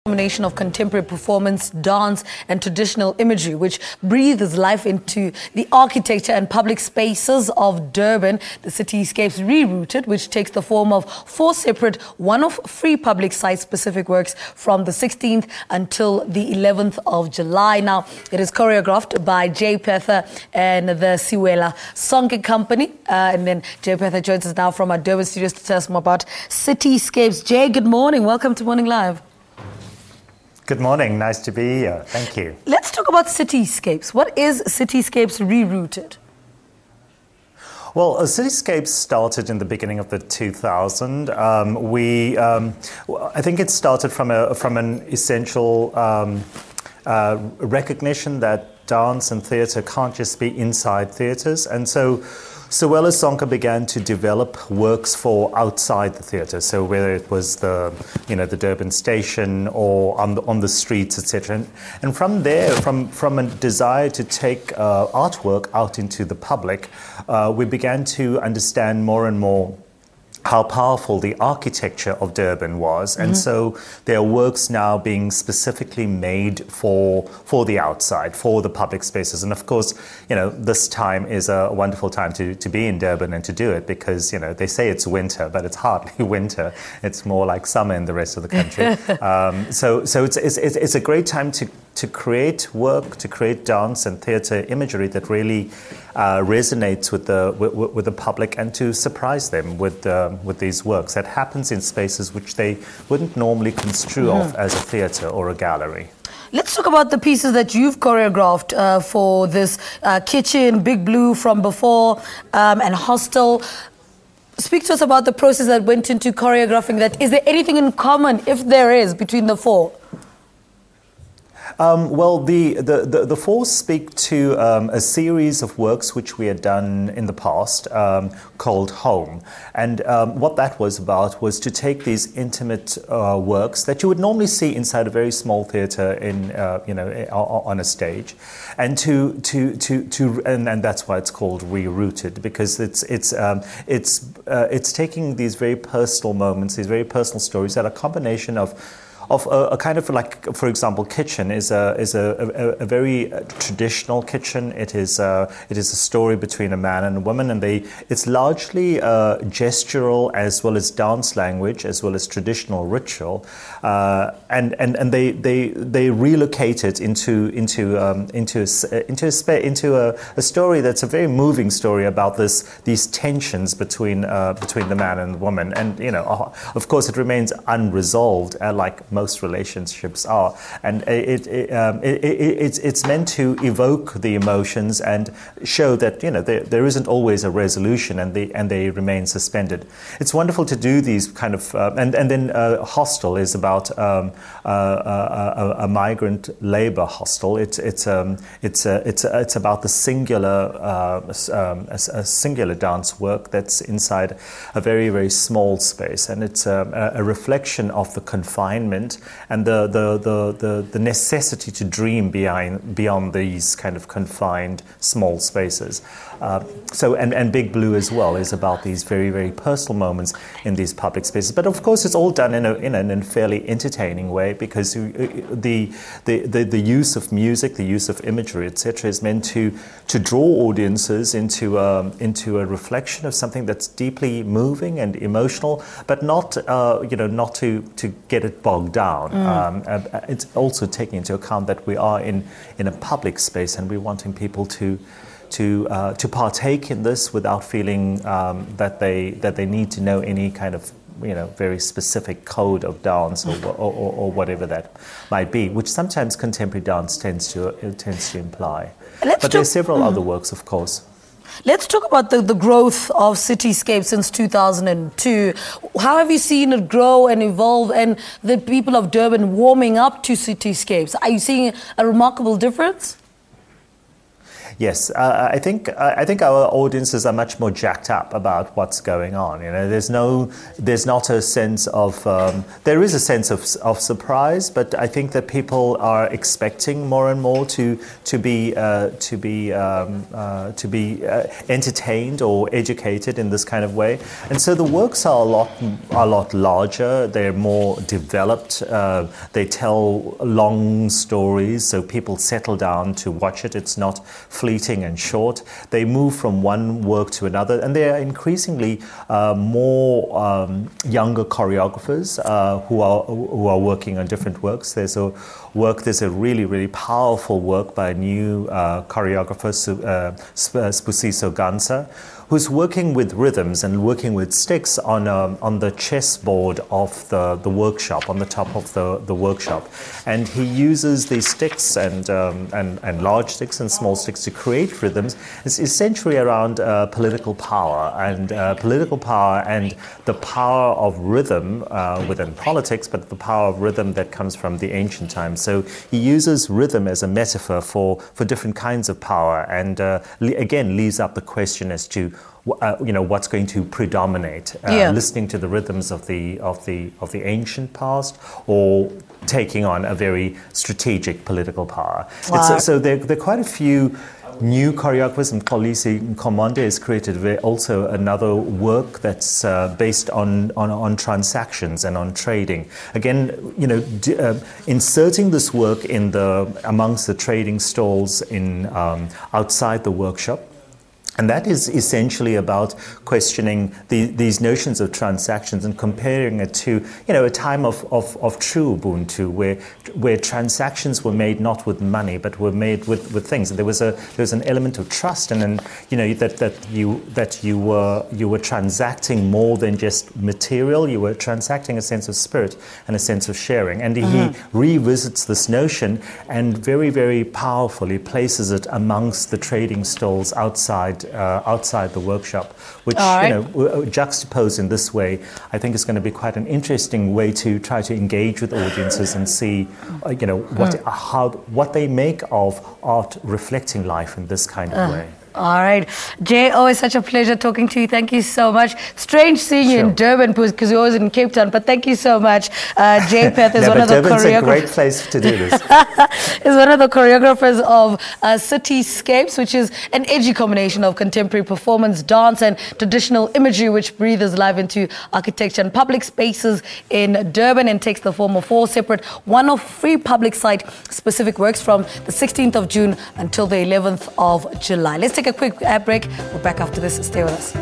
Combination of contemporary performance, dance and traditional imagery, which breathes life into the architecture and public spaces of Durban. The Cityscapes Rerouted, which takes the form of 4 separate one-off free public site-specific works from the 16th until the 11th of July. Now, it is choreographed by Jay Pether and the Siwela Sonke Company. And then Jay Pether joins us now from our Durban studios to tell us more about Cityscapes. Jay, good morning. Welcome to Morning Live. Good morning, nice to be here. Thank you. Let's talk about Cityscapes. What is Cityscapes Rerouted? Well, Cityscapes started in the beginning of the 2000s. I think it started from an essential recognition that dance and theatre can't just be inside theatres, and so Siwela Sonke began to develop works for outside the theatre. So whether it was the Durban station or on the streets, etc. And from there, from a desire to take artwork out into the public, we began to understand more and more how powerful the architecture of Durban was. And so there are works now being specifically made for the outside, for the public spaces. And of course, this time is a wonderful time to be in Durban and to do it, because, they say it's winter, but it's hardly winter. It's more like summer in the rest of the country. So it's a great time to create work, to create dance and theatre imagery that really resonates with the public, and to surprise them with these works that happens in spaces which they wouldn't normally construe of as a theatre or a gallery. Let's talk about the pieces that you've choreographed for this Kitchen, Big Blue from Before, and Hostel. Speak to us about the process that went into choreographing that. Is there anything in common, if there is, between the 4? Well, the 4 speak to a series of works which we had done in the past called Home. And what that was about was to take these intimate works that you would normally see inside a very small theatre on a stage, and and that's why it's called Rerouted, because it's taking these very personal moments, these very personal stories that are a combination of a kind of, like, for example, Kitchen is a very traditional kitchen. It is a story between a man and a woman, and it's largely gestural as well as dance language as well as traditional ritual, and they relocate it into a story that's a very moving story about these tensions between the man and the woman, and of course it remains unresolved, like most relationships are, and it's meant to evoke the emotions and show that there isn't always a resolution, and they remain suspended. It's wonderful to do these kind of and then Hostel is about a migrant labor hostel. It's about the singular dance work that's inside a very, very small space, and it's a reflection of the confinement and the necessity to dream beyond these kind of confined small spaces. And Big Blue as well is about these very, very personal moments in these public spaces. But of course, it's all done in a fairly entertaining way, because the use of music, the use of imagery, etc., is meant to draw audiences into a reflection of something that's deeply moving and emotional, but not to get it bogged down. It's also taking into account that we are in a public space, and we're wanting people to partake in this without feeling that they need to know any kind of very specific code of dance or whatever that might be, which sometimes contemporary dance tends to imply. But there are several other works, of course. Let's talk about the growth of Cityscape since 2002. How have you seen it grow and evolve, and the people of Durban warming up to Cityscapes? Are you seeing a remarkable difference? Yes, I think our audiences are much more jacked up about what's going on. You know, there's not a sense of there is a sense of surprise, but I think that people are expecting more and more to be entertained or educated in this kind of way, and so the works are a lot larger. They're more developed. They tell long stories, so people settle down to watch it. It's not fleeting and short. They move from one work to another, and they are increasingly more younger choreographers who are working on different works. There's a really powerful work by a new choreographer, Siwela Sonke, who's working with rhythms and working with sticks on the chessboard of the workshop, on the top of the workshop, and he uses these sticks and large sticks and small sticks to create rhythms. It's essentially around political power and the power of rhythm within politics, but the power of rhythm that comes from the ancient times. So he uses rhythm as a metaphor for different kinds of power, and again leaves up the question as to what's going to predominate, listening to the rhythms of the ancient past, or taking on a very strategic political power. Wow. So there are quite a few new choreographers, and Polisi Nkomonde has created also another work that's based on transactions and on trading. Again, inserting this work amongst the trading stalls in outside the workshop. And that is essentially about questioning these notions of transactions and comparing it to, a time of true Ubuntu, where transactions were made not with money, but were made with things. And there was an element of trust, and then that you were transacting more than just material. You were transacting a sense of spirit and a sense of sharing. And he revisits this notion and very, very powerfully places it amongst the trading stalls outside the workshop, which juxtaposed in this way, I think is going to be quite an interesting way to try to engage with audiences and see, what they make of art reflecting life in this kind of way. All right. Jay, always such a pleasure talking to you. Thank you so much. Strange seeing you in Durban because you're always in Cape Town, but thank you so much. Jay Peth is one of the choreographers. Durban's a great place to do this. Is one of the choreographers of Cityscapes, which is an edgy combination of contemporary performance, dance, and traditional imagery, which breathes life into architecture and public spaces in Durban and takes the form of 4 separate one-off-free public site-specific works from the 16th of June until the 11th of July. Let's take a quick ad break. We're back after this. Stay with us.